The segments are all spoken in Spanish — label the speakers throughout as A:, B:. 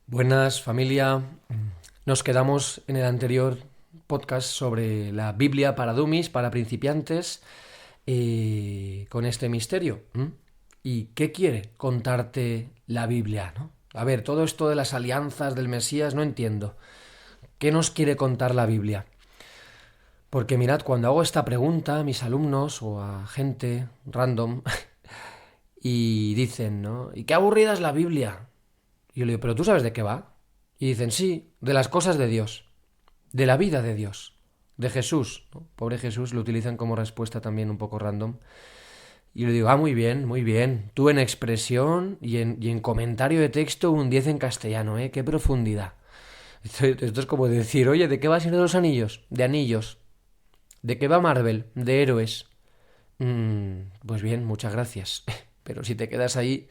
A: Buenas, familia. Nos quedamos en el anterior podcast sobre la Biblia para dummies, para principiantes, con este misterio. ¿Y qué quiere contarte la Biblia, no? A ver, todo esto de las alianzas del Mesías no entiendo. ¿Qué nos quiere contar la Biblia? Porque mirad, cuando hago esta pregunta a mis alumnos o a gente random y dicen, ¿no? ¿Y qué aburrida es la Biblia? Y yo le digo, ¿pero tú sabes de qué va? Y dicen, sí, de las cosas de Dios, de la vida de Dios, de Jesús, ¿no? Pobre Jesús, lo utilizan como respuesta también un poco random. Y le digo, muy bien, muy bien. Tú en expresión y en comentario de texto un 10 en castellano, ¿eh? Qué profundidad. Esto es como decir, oye, ¿de qué va a ser de los anillos? De anillos. ¿De qué va Marvel? De héroes. Pues bien, muchas gracias. Pero si te quedas ahí,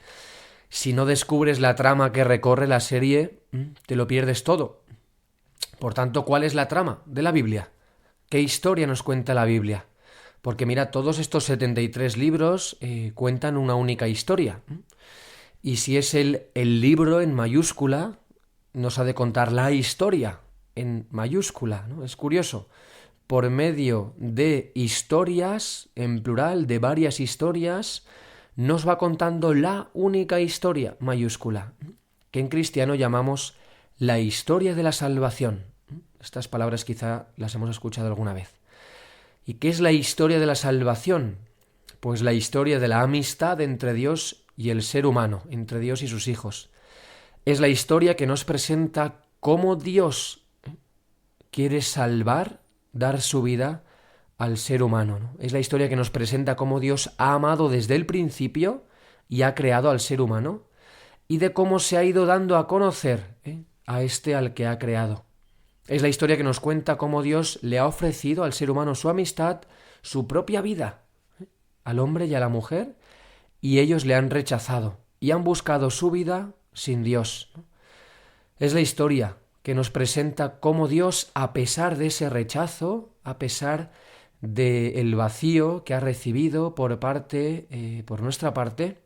A: si no descubres la trama que recorre la serie, te lo pierdes todo. Por tanto, ¿cuál es la trama de la Biblia? ¿Qué historia nos cuenta la Biblia? Porque mira, todos estos 73 libros cuentan una única historia. Y si es el libro en mayúscula, nos ha de contar la historia en mayúscula, ¿no? Es curioso. Por medio de historias, en plural, de varias historias, nos va contando la única historia mayúscula, que en cristiano llamamos la historia de la salvación. Estas palabras quizá las hemos escuchado alguna vez. ¿Y qué es la historia de la salvación? Pues la historia de la amistad entre Dios y el ser humano, entre Dios y sus hijos. Es la historia que nos presenta cómo Dios quiere salvar, dar su vida al ser humano, ¿no? Es la historia que nos presenta cómo Dios ha amado desde el principio y ha creado al ser humano, y de cómo se ha ido dando a conocer a este al que ha creado. Es la historia que nos cuenta cómo Dios le ha ofrecido al ser humano su amistad, su propia vida, al hombre y a la mujer, y ellos le han rechazado y han buscado su vida sin Dios. Es la historia que nos presenta cómo Dios, a pesar de ese rechazo, a pesar del vacío que ha recibido por nuestra parte,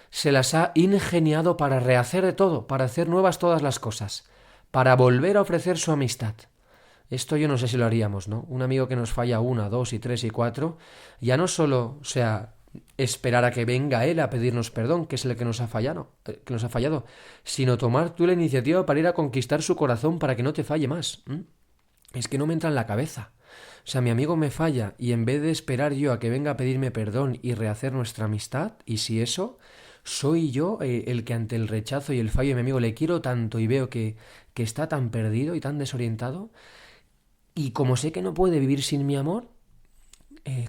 A: se las ha ingeniado para rehacer de todo, para hacer nuevas todas las cosas, para volver a ofrecer su amistad. Esto yo no sé si lo haríamos, ¿no? Un amigo que nos falla una, dos y tres y cuatro, ya no solo, esperar a que venga él a pedirnos perdón, que es el que nos ha fallado, sino tomar tú la iniciativa para ir a conquistar su corazón para que no te falle más. Es que no me entra en la cabeza. O sea, mi amigo me falla y en vez de esperar yo a que venga a pedirme perdón y rehacer nuestra amistad, y si eso, soy yo el que ante el rechazo y el fallo de mi amigo le quiero tanto y veo que está tan perdido y tan desorientado, y como sé que no puede vivir sin mi amor,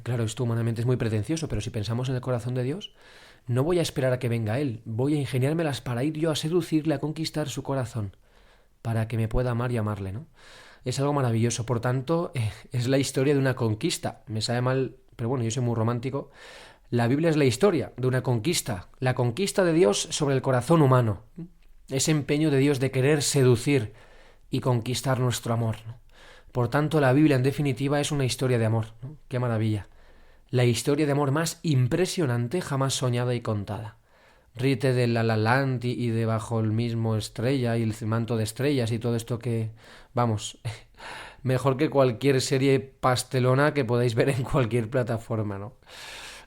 A: claro, esto humanamente es muy pretencioso, pero si pensamos en el corazón de Dios, no voy a esperar a que venga Él, voy a ingeniármelas para ir yo a seducirle, a conquistar su corazón, para que me pueda amar y amarle, ¿no? Es algo maravilloso, por tanto, es la historia de una conquista. Me sabe mal, pero bueno, yo soy muy romántico. La Biblia es la historia de una conquista, la conquista de Dios sobre el corazón humano, ese empeño de Dios de querer seducir y conquistar nuestro amor, ¿no? Por tanto, la Biblia en definitiva es una historia de amor, ¿no? ¡Qué maravilla! La historia de amor más impresionante jamás soñada y contada. Ríete de La La Land y de Bajo el mismo estrella y el manto de estrellas y todo esto que, vamos, mejor que cualquier serie pastelona que podáis ver en cualquier plataforma, ¿no?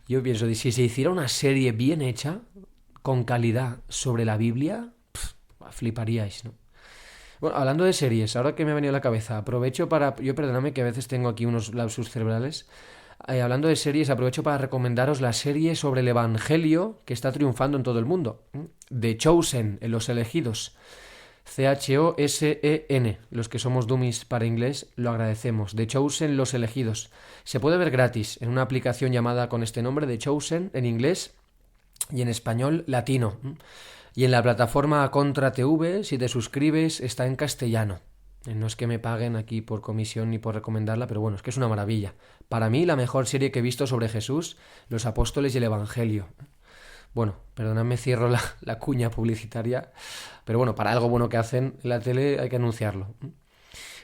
A: Yo pienso, si se hiciera una serie bien hecha, con calidad, sobre la Biblia, fliparíais, ¿no? Bueno, hablando de series, ahora que me ha venido a la cabeza, aprovecho para... Yo perdóname que a veces tengo aquí unos lapsus cerebrales. Hablando de series, aprovecho para recomendaros la serie sobre el Evangelio que está triunfando en todo el mundo. The Chosen, en Los Elegidos. Chosen, los que somos dummies para inglés lo agradecemos. The Chosen, Los Elegidos. Se puede ver gratis en una aplicación llamada con este nombre, The Chosen, en inglés y en español latino. Y en la plataforma Contra TV, si te suscribes, está en castellano. No es que me paguen aquí por comisión ni por recomendarla, pero bueno, es que es una maravilla. Para mí, la mejor serie que he visto sobre Jesús, los apóstoles y el Evangelio. Bueno, perdonadme, cierro la cuña publicitaria, pero bueno, para algo bueno que hacen en la tele hay que anunciarlo.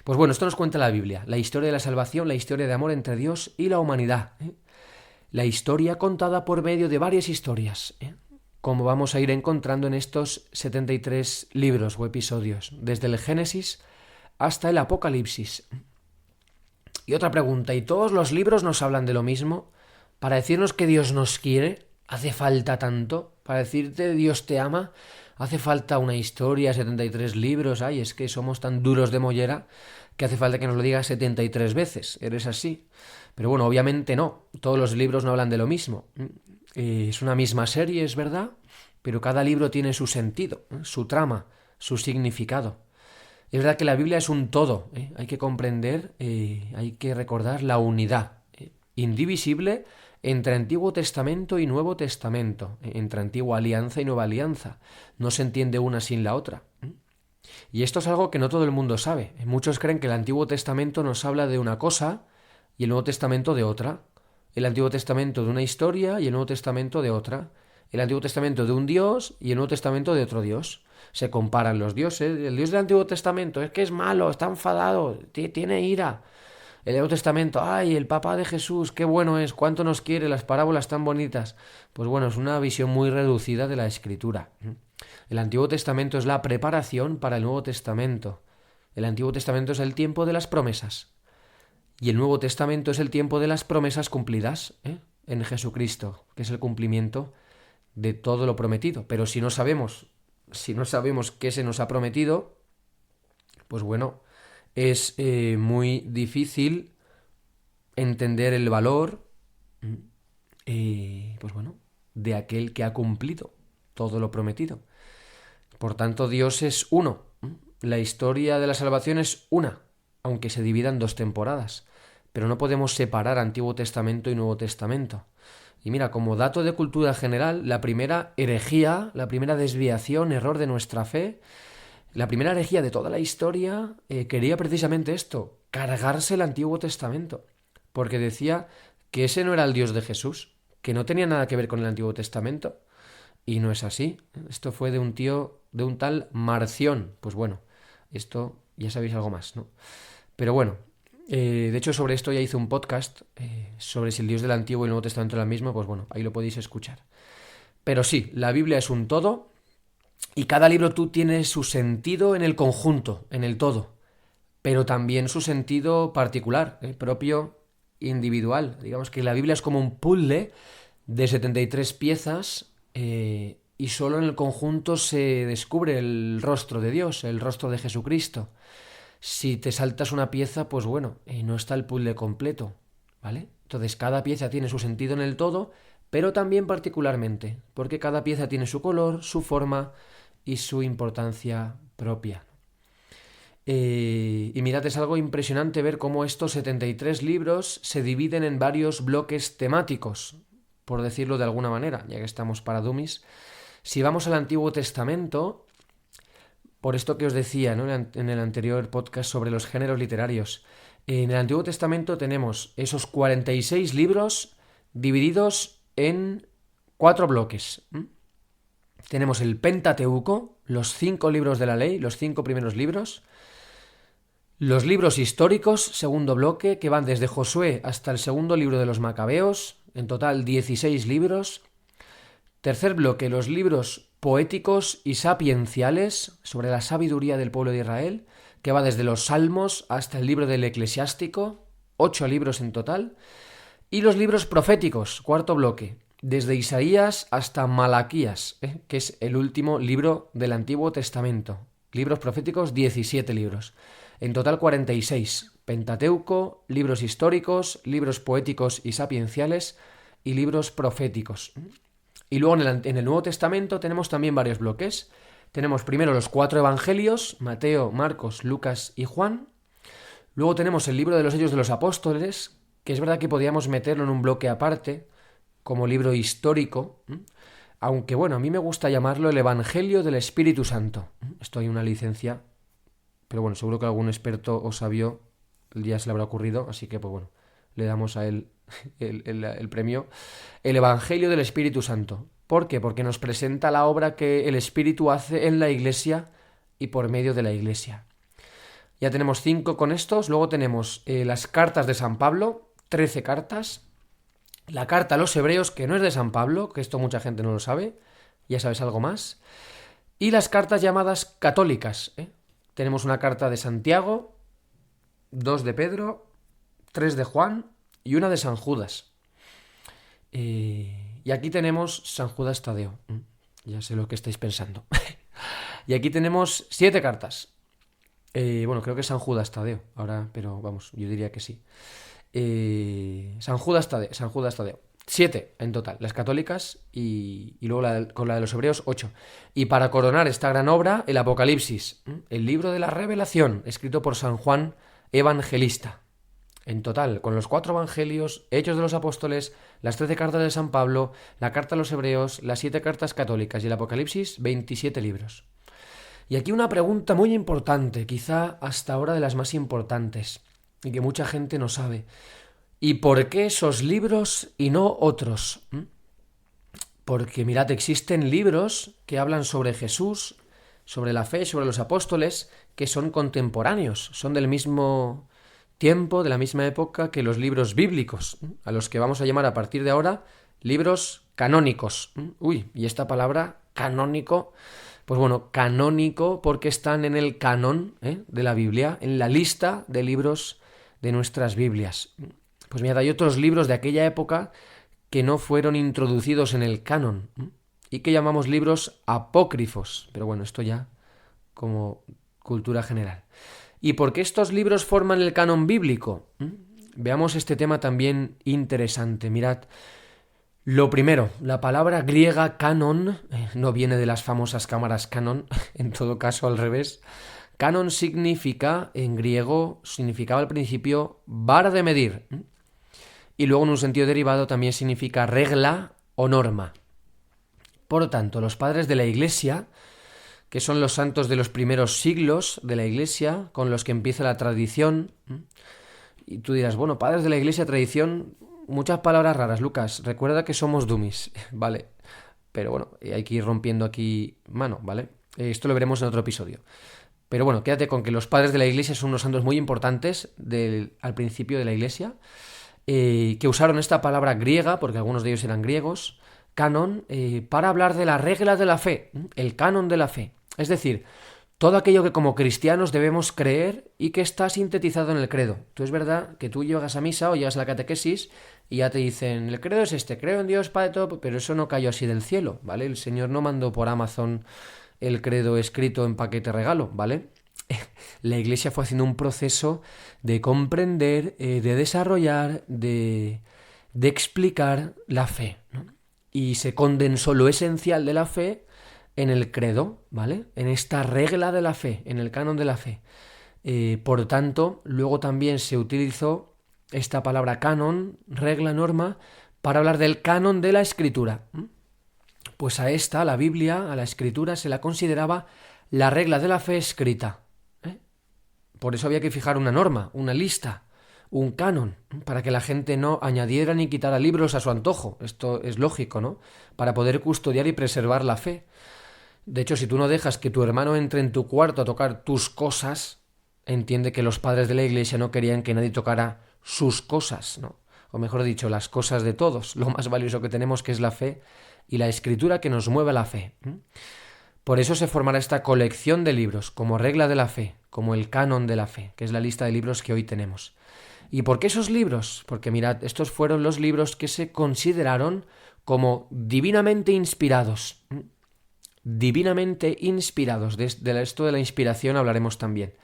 A: Pues bueno, esto nos cuenta la Biblia, la historia de la salvación, la historia de amor entre Dios y la humanidad. La historia contada por medio de varias historias. como vamos a ir encontrando en estos 73 libros o episodios, desde el Génesis hasta el Apocalipsis. Y otra pregunta, ¿y todos los libros nos hablan de lo mismo? ¿Para decirnos que Dios nos quiere hace falta tanto? ¿Para decirte Dios te ama hace falta una historia, 73 libros? Ay, es que somos tan duros de mollera que hace falta que nos lo digas 73 veces. ¿Eres así? Pero bueno, obviamente no. Todos los libros no hablan de lo mismo. Es una misma serie, es verdad, pero cada libro tiene su sentido, su trama, su significado. Es verdad que la Biblia es un todo, hay que comprender, hay que recordar la unidad indivisible entre Antiguo Testamento y Nuevo Testamento, entre Antigua Alianza y Nueva Alianza. No se entiende una sin la otra. Y esto es algo que no todo el mundo sabe. Muchos creen que el Antiguo Testamento nos habla de una cosa y el Nuevo Testamento de otra. El Antiguo Testamento de una historia y el Nuevo Testamento de otra. El Antiguo Testamento de un Dios y el Nuevo Testamento de otro Dios. Se comparan los dioses. El Dios del Antiguo Testamento es que es malo, está enfadado, tiene ira. El Nuevo Testamento, ay, el Papa de Jesús, qué bueno es, cuánto nos quiere, las parábolas tan bonitas. Pues bueno, es una visión muy reducida de la Escritura. El Antiguo Testamento es la preparación para el Nuevo Testamento. El Antiguo Testamento es el tiempo de las promesas. Y el Nuevo Testamento es el tiempo de las promesas cumplidas en Jesucristo, que es el cumplimiento de todo lo prometido. Pero si no sabemos qué se nos ha prometido, pues bueno, es muy difícil entender el valor pues bueno, de aquel que ha cumplido todo lo prometido. Por tanto, Dios es uno. La historia de la salvación es una, aunque se divida en 2 temporadas. Pero no podemos separar Antiguo Testamento y Nuevo Testamento. Y mira, como dato de cultura general, la primera herejía, la primera desviación, error de nuestra fe, la primera herejía de toda la historia quería precisamente esto, cargarse el Antiguo Testamento, porque decía que ese no era el Dios de Jesús, que no tenía nada que ver con el Antiguo Testamento, y no es así. Esto fue de un tal Marción. Pues bueno, esto ya sabéis algo más, ¿no? Pero bueno, de hecho sobre esto ya hice un podcast, sobre si el Dios del Antiguo y el Nuevo Testamento era el mismo, pues bueno, ahí lo podéis escuchar. Pero sí, la Biblia es un todo, y cada libro tú tienes su sentido en el conjunto, en el todo, pero también su sentido particular, propio, individual. Digamos que la Biblia es como un puzzle de 73 piezas y solo en el conjunto se descubre el rostro de Dios, el rostro de Jesucristo. Si te saltas una pieza, pues bueno, no está el puzzle completo, ¿vale? Entonces cada pieza tiene su sentido en el todo, pero también particularmente, porque cada pieza tiene su color, su forma y su importancia propia. Y mirad, es algo impresionante ver cómo estos 73 libros se dividen en varios bloques temáticos, por decirlo de alguna manera, ya que estamos para dummies. Si vamos al Antiguo Testamento, por esto que os decía, ¿no?, en el anterior podcast sobre los géneros literarios, en el Antiguo Testamento tenemos esos 46 libros divididos en 4 bloques. Tenemos el Pentateuco, los 5 libros de la ley, los 5 primeros libros. Los libros históricos, segundo bloque, que van desde Josué hasta el segundo libro de los Macabeos, en total 16 libros. Tercer bloque, los libros poéticos y sapienciales sobre la sabiduría del pueblo de Israel, que va desde los Salmos hasta el libro del Eclesiástico, 8 libros en total. Y los libros proféticos, cuarto bloque, desde Isaías hasta Malaquías, que es el último libro del Antiguo Testamento. Libros proféticos, 17 libros. En total 46. Pentateuco, libros históricos, libros poéticos y sapienciales y libros proféticos. Y luego en el Nuevo Testamento tenemos también varios bloques. Tenemos primero los 4 evangelios, Mateo, Marcos, Lucas y Juan. Luego tenemos el libro de los Hechos de los Apóstoles, que es verdad que podíamos meterlo en un bloque aparte, como libro histórico, aunque bueno, a mí me gusta llamarlo el Evangelio del Espíritu Santo. Esto hay una licencia, pero bueno, seguro que algún experto o sabio ya se le habrá ocurrido, así que pues bueno, le damos a él el premio. El Evangelio del Espíritu Santo. ¿Por qué? Porque nos presenta la obra que el Espíritu hace en la Iglesia y por medio de la Iglesia. Ya tenemos 5 con estos, luego tenemos las cartas de San Pablo, 13 cartas. La carta a los Hebreos, que no es de San Pablo, que esto mucha gente no lo sabe, ya sabes algo más. Y las cartas llamadas católicas. Tenemos una carta de Santiago, 2 de Pedro, 3 de Juan y una de San Judas. Y aquí tenemos San Judas Tadeo. Ya sé lo que estáis pensando. Y aquí tenemos 7 cartas. Bueno, creo que es San Judas Tadeo ahora, pero vamos, yo diría que sí. San Judas Tadeo. 7 en total, las católicas y luego con la de los hebreos 8. Y para coronar esta gran obra, el Apocalipsis, el libro de la revelación, escrito por San Juan Evangelista. En total, con los 4 evangelios, Hechos de los Apóstoles, las 13 cartas de San Pablo, la carta a los hebreos, las 7 cartas católicas y el Apocalipsis, 27 libros. Y aquí una pregunta muy importante, quizá hasta ahora de las más importantes, y que mucha gente no sabe. ¿Y por qué esos libros y no otros? Porque mirad, existen libros que hablan sobre Jesús, sobre la fe, sobre los apóstoles, que son contemporáneos, son del mismo tiempo, de la misma época que los libros bíblicos, a los que vamos a llamar a partir de ahora libros canónicos. Uy, y esta palabra canónico, pues bueno, canónico porque están en el canon de la Biblia, en la lista de libros de nuestras Biblias. Pues mirad, hay otros libros de aquella época que no fueron introducidos en el canon y que llamamos libros apócrifos. Pero bueno, esto ya como cultura general. ¿Y por qué estos libros forman el canon bíblico? Veamos este tema también interesante. Mirad, lo primero, la palabra griega canon no viene de las famosas cámaras Canon, en todo caso al revés. Canon significa, en griego, significaba al principio vara de medir. Y luego en un sentido derivado también significa regla o norma. Por lo tanto, los padres de la Iglesia, que son los santos de los primeros siglos de la Iglesia, con los que empieza la tradición, y tú dirás, bueno, padres de la Iglesia, tradición, muchas palabras raras, Lucas, recuerda que somos dummies, ¿vale? Pero bueno, hay que ir rompiendo aquí mano, ¿vale? Esto lo veremos en otro episodio. Pero bueno, quédate con que los padres de la Iglesia son unos santos muy importantes al principio de la Iglesia, que usaron esta palabra griega, porque algunos de ellos eran griegos, canon, para hablar de la regla de la fe, el canon de la fe. Es decir, todo aquello que como cristianos debemos creer y que está sintetizado en el credo. Tú es verdad que tú llegas a misa o llegas a la catequesis y ya te dicen, el credo es este, creo en Dios Padre todo, pero eso no cayó así del cielo, ¿vale? El Señor no mandó por Amazon el credo escrito en paquete regalo, ¿vale? La Iglesia fue haciendo un proceso de comprender, de desarrollar, de explicar la fe, ¿no? Y se condensó lo esencial de la fe en el credo, ¿vale? En esta regla de la fe, en el canon de la fe. Por tanto, luego también se utilizó esta palabra canon, regla, norma, para hablar del canon de la Escritura. Pues a esta, a la Biblia, a la Escritura, se la consideraba la regla de la fe escrita. Por eso había que fijar una norma, una lista, un canon, para que la gente no añadiera ni quitara libros a su antojo. Esto es lógico, ¿no? Para poder custodiar y preservar la fe. De hecho, si tú no dejas que tu hermano entre en tu cuarto a tocar tus cosas, entiende que los padres de la Iglesia no querían que nadie tocara sus cosas, ¿no? O mejor dicho, las cosas de todos, lo más valioso que tenemos, que es la fe y la Escritura que nos mueve la fe. Por eso se formará esta colección de libros como regla de la fe, como el canon de la fe, que es la lista de libros que hoy tenemos. ¿Y por qué esos libros? Porque mirad, estos fueron los libros que se consideraron como divinamente inspirados. Divinamente inspirados. De esto de la inspiración hablaremos también.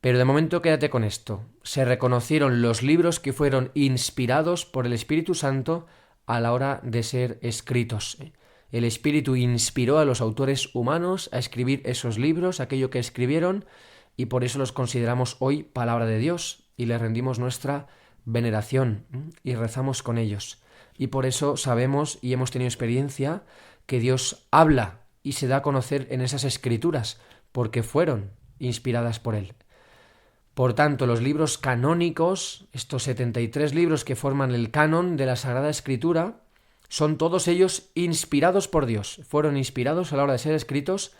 A: Pero de momento quédate con esto. Se reconocieron los libros que fueron inspirados por el Espíritu Santo a la hora de ser escritos. El Espíritu inspiró a los autores humanos a escribir esos libros, aquello que escribieron, y por eso los consideramos hoy palabra de Dios y les rendimos nuestra veneración y rezamos con ellos. Y por eso sabemos y hemos tenido experiencia que Dios habla y se da a conocer en esas escrituras, porque fueron inspiradas por Él. Por tanto, los libros canónicos, estos 73 libros que forman el canon de la Sagrada Escritura, son todos ellos inspirados por Dios. Fueron inspirados a la hora de ser escritos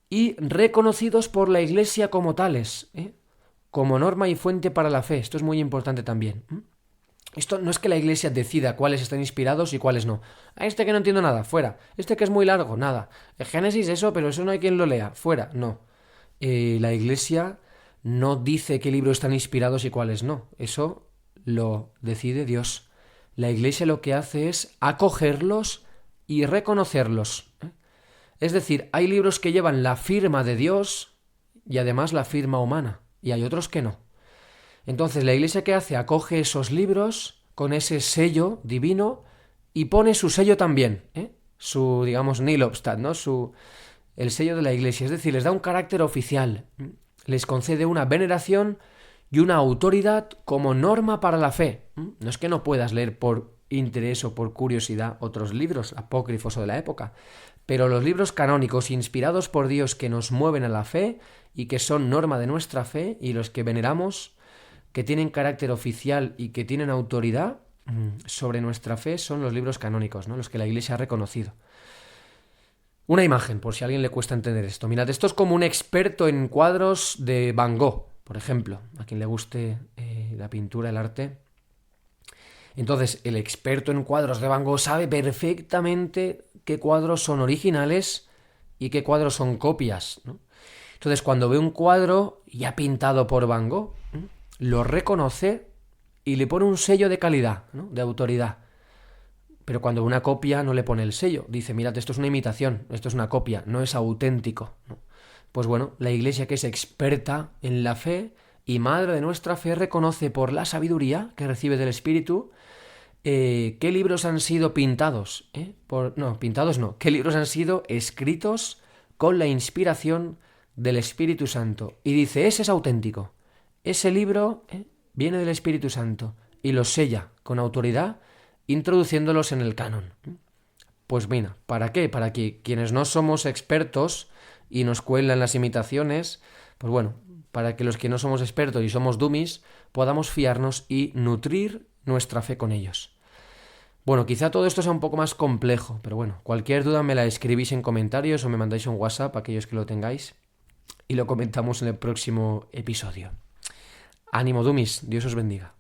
A: y reconocidos por la Iglesia como tales, como norma y fuente para la fe. Esto es muy importante también. Esto no es que la Iglesia decida cuáles están inspirados y cuáles no. A este que no entiendo nada, fuera. Este que es muy largo, nada. El Génesis, eso, pero eso no hay quien lo lea, fuera. No. La Iglesia no dice qué libros están inspirados y cuáles no. Eso lo decide Dios. La Iglesia lo que hace es acogerlos y reconocerlos. Es decir, hay libros que llevan la firma de Dios y además la firma humana, y hay otros que no. Entonces, la Iglesia, ¿qué hace? Acoge esos libros con ese sello divino y pone su sello también, su, digamos, nil obstat, ¿no? El sello de la Iglesia. Es decir, les da un carácter oficial, les concede una veneración y una autoridad como norma para la fe. No es que no puedas leer por interés o por curiosidad otros libros apócrifos o de la época, pero los libros canónicos inspirados por Dios que nos mueven a la fe y que son norma de nuestra fe y los que veneramos, que tienen carácter oficial y que tienen autoridad sobre nuestra fe, son los libros canónicos, ¿no? Los que la Iglesia ha reconocido. Una imagen, por si a alguien le cuesta entender esto. Mirad, esto es como un experto en cuadros de Van Gogh, por ejemplo, a quien le guste la pintura, el arte. Entonces, el experto en cuadros de Van Gogh sabe perfectamente qué cuadros son originales y qué cuadros son copias, ¿no? Entonces, cuando ve un cuadro ya pintado por Van Gogh, lo reconoce y le pone un sello de calidad, ¿no? De autoridad. Pero cuando una copia no le pone el sello, dice, mirad, esto es una imitación, esto es una copia, no es auténtico, ¿no? Pues bueno, la Iglesia, que es experta en la fe y madre de nuestra fe, reconoce por la sabiduría que recibe del Espíritu qué libros han sido pintados, qué libros han sido escritos con la inspiración del Espíritu Santo. Y dice, ese es auténtico, ese libro viene del Espíritu Santo, y los sella con autoridad, introduciéndolos en el canon. Pues mira, ¿para qué? Para que quienes no somos expertos y nos cuelan las imitaciones, pues bueno, para que los que no somos expertos y somos dummies podamos fiarnos y nutrir nuestra fe con ellos. Bueno, quizá todo esto sea un poco más complejo, pero bueno, cualquier duda me la escribís en comentarios o me mandáis un WhatsApp, aquellos que lo tengáis, y lo comentamos en el próximo episodio. Ánimo, dummies, Dios os bendiga.